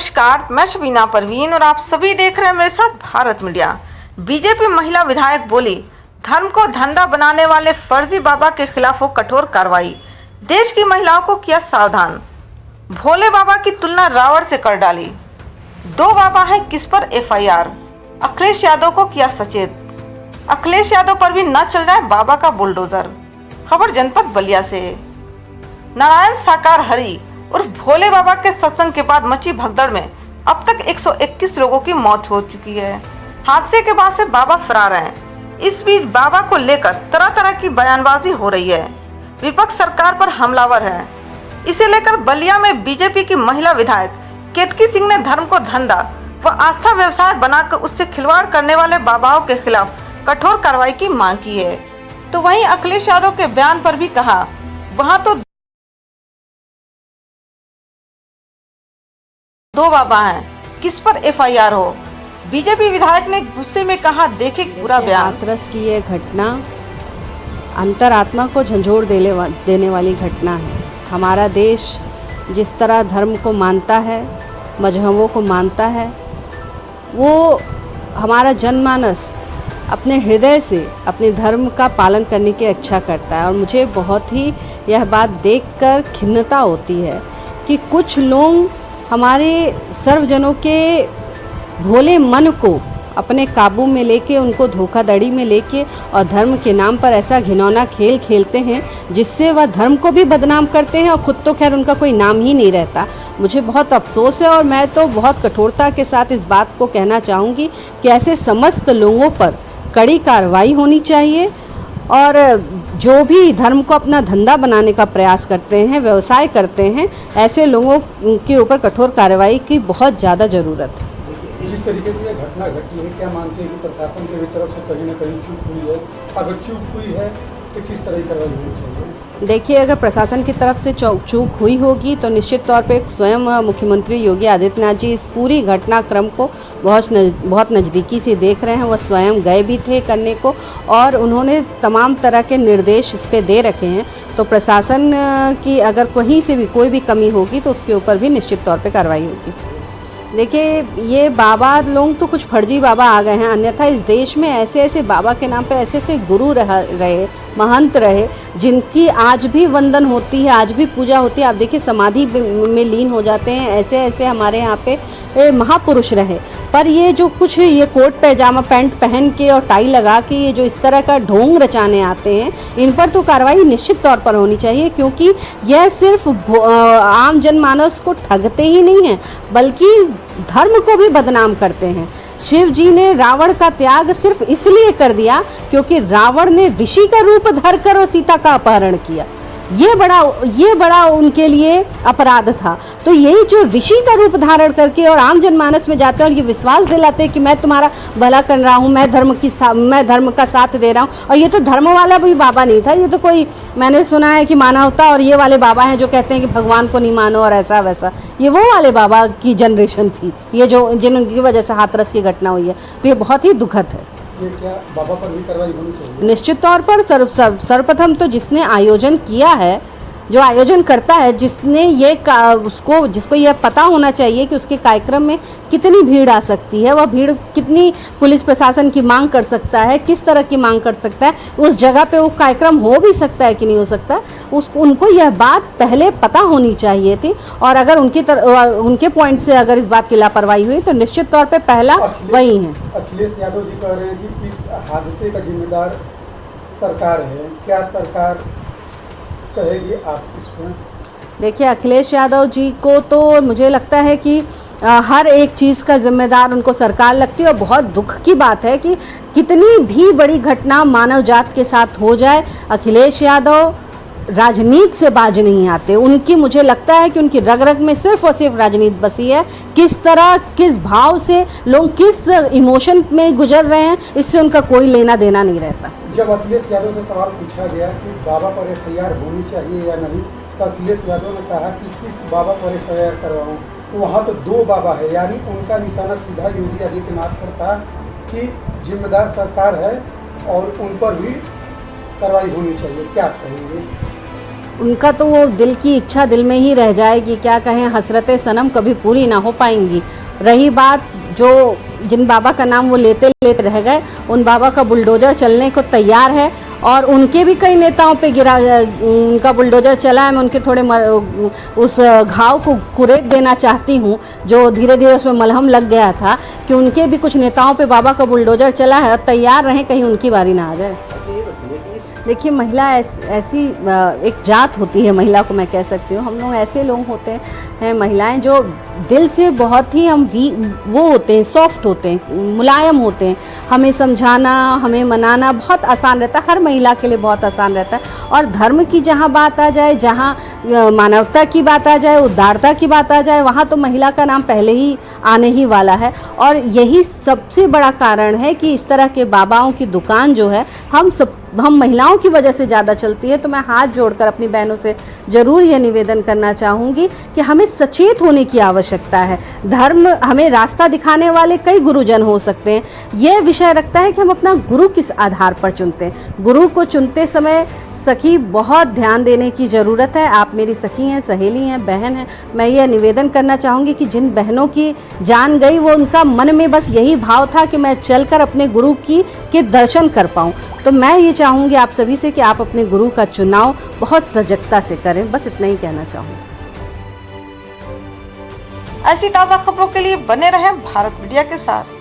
नमस्कार, मैं शबीना परवीन और आप सभी देख रहे हैं मेरे साथ भारत मीडिया। बीजेपी महिला विधायक बोली, धर्म को धंधा बनाने वाले फर्जी बाबा के खिलाफ हो कठोर कार्रवाई। देश की महिलाओं को किया सावधान। भोले बाबा की तुलना रावण से कर डाली। दो बाबा हैं, किस पर एफआईआर। अखिलेश यादव को किया सचेत। अखिलेश यादव पर भी न चल जाए बाबा का बुलडोजर। खबर जनपद बलिया से। नारायण साकार हरि उर्फ भोले बाबा के सत्संग के बाद मची भगदड़ में अब तक 121 लोगों की मौत हो चुकी है। हादसे के बाद से बाबा फरार हैं। इस बीच बाबा को लेकर तरह तरह की बयानबाजी हो रही है। विपक्ष सरकार पर हमलावर है। इसे लेकर बलिया में बीजेपी की महिला विधायक केतकी सिंह ने धर्म को धंधा व आस्था व्यवसाय बनाकर उससे खिलवाड़ करने वाले बाबाओं के खिलाफ कठोर कार्रवाई की मांग की है। तो वहीं अखिलेश यादव के बयान पर भी कहा, वहां तो दो बाबा हैं, किस पर एफआईआर हो। बीजेपी विधायक ने गुस्से में कहा, देखे पूरा बयान। हाथरस की ये घटना अंतरात्मा को झंझोर देने वाली घटना है। हमारा देश जिस तरह धर्म को मानता है, मजहबों को मानता है, वो हमारा जनमानस अपने हृदय से अपने धर्म का पालन करने की इच्छा करता है। और मुझे बहुत ही यह बात देखकर खिन्नता होती है कि कुछ लोग हमारे सर्वजनों के भोले मन को अपने काबू में लेके, उनको धोखाधड़ी में लेके और धर्म के नाम पर ऐसा घिनौना खेल खेलते हैं जिससे वह धर्म को भी बदनाम करते हैं और ख़ुद तो खैर उनका कोई नाम ही नहीं रहता। मुझे बहुत अफसोस है और मैं तो बहुत कठोरता के साथ इस बात को कहना चाहूँगी कि ऐसे समस्त लोगों पर कड़ी कार्रवाई होनी चाहिए और जो भी धर्म को अपना धंधा बनाने का प्रयास करते हैं, व्यवसाय करते हैं, ऐसे लोगों के ऊपर कठोर कार्रवाई की बहुत ज़्यादा ज़रूरत है। जिस तरीके से यह घटना घटी है, क्या मानते हैं कि प्रशासन की तरफ से कहीं ना कहीं चूक हुई है? अगर चूक हुई है तो किस तरह की कार्रवाई होनी चाहिए? देखिए, अगर प्रशासन की तरफ से चूक हुई होगी तो निश्चित तौर पे स्वयं मुख्यमंत्री योगी आदित्यनाथ जी इस पूरी घटनाक्रम को बहुत नज़दीकी से देख रहे हैं। वह स्वयं गए भी थे करने को और उन्होंने तमाम तरह के निर्देश इस पे दे रखे हैं। तो प्रशासन की अगर कहीं से भी कोई भी कमी होगी तो उसके ऊपर भी निश्चित तौर पे कार्रवाई होगी। देखिए, ये बाबा लोग तो कुछ फर्जी बाबा आ गए हैं, अन्यथा इस देश में ऐसे ऐसे बाबा के नाम पे ऐसे ऐसे गुरु रहे, महंत रहे, जिनकी आज भी वंदन होती है, आज भी पूजा होती है। आप देखिए, समाधि में लीन हो जाते हैं। ऐसे ऐसे हमारे यहाँ पे महापुरुष रहे। पर ये जो कुछ ये कोट पैजामा पैंट पहन के और टाई लगा के ये जो इस तरह का ढोंग रचाने आते हैं, इन पर तो कार्रवाई निश्चित तौर पर होनी चाहिए, क्योंकि यह सिर्फ आम जनमानस को ठगते ही नहीं हैं बल्कि धर्म को भी बदनाम करते हैं। शिव जी ने रावण का त्याग सिर्फ इसलिए कर दिया क्योंकि रावण ने ऋषि का रूप धरकर और सीता का अपहरण किया। ये बड़ा उनके लिए अपराध था। तो यही जो ऋषि का रूप धारण करके और आम जनमानस में जाते हैं और ये विश्वास दिलाते हैं कि मैं तुम्हारा भला कर रहा हूँ, मैं धर्म का साथ दे रहा हूँ। और ये तो धर्म वाला भी बाबा नहीं था, ये तो कोई मैंने सुना है कि माना होता। और ये वाले बाबा हैं जो कहते हैं कि भगवान को नहीं मानो और ऐसा वैसा, ये वो वाले बाबा की जनरेशन थी ये जो जिनकी वजह से हाथरस की घटना हुई है। तो ये बहुत ही दुखद है। क्या बाबा पर भी कार्रवाई होनी चाहिए? निश्चित तौर पर सर्वप्रथम तो जिसने आयोजन किया है, जो आयोजन करता है, जिसने जिसको यह पता होना चाहिए कि उसके कार्यक्रम में कितनी भीड़ आ सकती है, वह भीड़ कितनी पुलिस प्रशासन की मांग कर सकता है, किस तरह की मांग कर सकता है, उस जगह पे वो कार्यक्रम हो भी सकता है कि नहीं हो सकता, उनको यह बात पहले पता होनी चाहिए थी। और अगर उनके पॉइंट से अगर इस बात की लापरवाही हुई तो निश्चित तौर पर पहला वही है। अखिलेश यादव जी कह रहे हैं कि इस हादसे का जिम्मेदार सरकार है। क्या सरकार कहेगी आप इस पर? देखिए, अखिलेश यादव जी को तो मुझे लगता है कि हर एक चीज़ का जिम्मेदार उनको सरकार लगती है। और बहुत दुख की बात है कि कितनी भी बड़ी घटना मानव जात के साथ हो जाए, अखिलेश यादव राजनीति से बाज नहीं आते। उनकी, मुझे लगता है कि उनकी रग रग में सिर्फ और सिर्फ राजनीति बसी है। किस तरह, किस भाव से लोग किस इमोशन में गुजर रहे हैं, इससे उनका कोई लेना देना नहीं रहता। जब अखिलेश यादव से सवाल पूछा गया कि बाबा पर एफआईआर होनी चाहिए या नहीं, तो अखिलेश यादव ने कहा कि किस बाबा पर एफआईआर करवाऊँ, वहाँ तो दो बाबा है। यानी उनका निशाना सीधा योगी आदित्यनाथ पर था कि जिम्मेदार सरकार है और उन पर भी कार्रवाई होनी चाहिए। क्या कहेंगे? उनका तो वो दिल की इच्छा दिल में ही रह जाएगी। क्या कहें, हसरतें सनम कभी पूरी ना हो पाएंगी। रही बात जो जिन बाबा का नाम वो लेते लेते रह गए, उन बाबा का बुलडोजर चलने को तैयार है और उनके भी कई नेताओं पे गिरा, उनका बुलडोजर चला है। मैं उनके थोड़े उस घाव को कुरेद देना चाहती हूँ जो धीरे धीरे उसमें मलहम लग गया था, कि उनके भी कुछ नेताओं पे बाबा का बुलडोजर चला है और तैयार रहें कहीं उनकी बारी ना आ जाए। देखिए, महिला ऐसी एक जात होती है, महिला को मैं कह सकती हूँ। हम लोग ऐसे लोग होते हैं महिलाएं जो दिल से बहुत ही वो होते हैं, सॉफ्ट होते हैं, मुलायम होते हैं। हमें समझाना, हमें मनाना बहुत आसान रहता है, हर महिला के लिए बहुत आसान रहता है। और धर्म की जहाँ बात आ जाए, जहाँ मानवता की बात आ जाए, उदारता की बात आ जाए, वहाँ तो महिला का नाम पहले ही आने ही वाला है। और यही सबसे बड़ा कारण है कि इस तरह के बाबाओं की दुकान जो है हम महिलाओं की वजह से ज़्यादा चलती है। तो मैं हाथ जोड़कर अपनी बहनों से ज़रूर यह निवेदन करना चाहूँगी कि हमें सचेत होने की आवश्यकता है। धर्म हमें रास्ता दिखाने वाले कई गुरुजन हो सकते हैं, यह विषय रखता है कि हम अपना गुरु किस आधार पर चुनते हैं। गुरु को चुनते समय सखी बहुत ध्यान देने की ज़रूरत है। आप मेरी सखी हैं, सहेली हैं, बहन हैं। मैं ये निवेदन करना चाहूँगी कि जिन बहनों की जान गई, वो उनका मन में बस यही भाव था कि मैं चलकर अपने गुरु के दर्शन कर पाऊँ। तो मैं ये चाहूँगी आप सभी से कि आप अपने गुरु का चुनाव बहुत सजगता से करें। बस इतना ही कहना चाहूँगी। ऐसी ताज़ा खबरों के लिए बने रहें भारत मीडिया के साथ।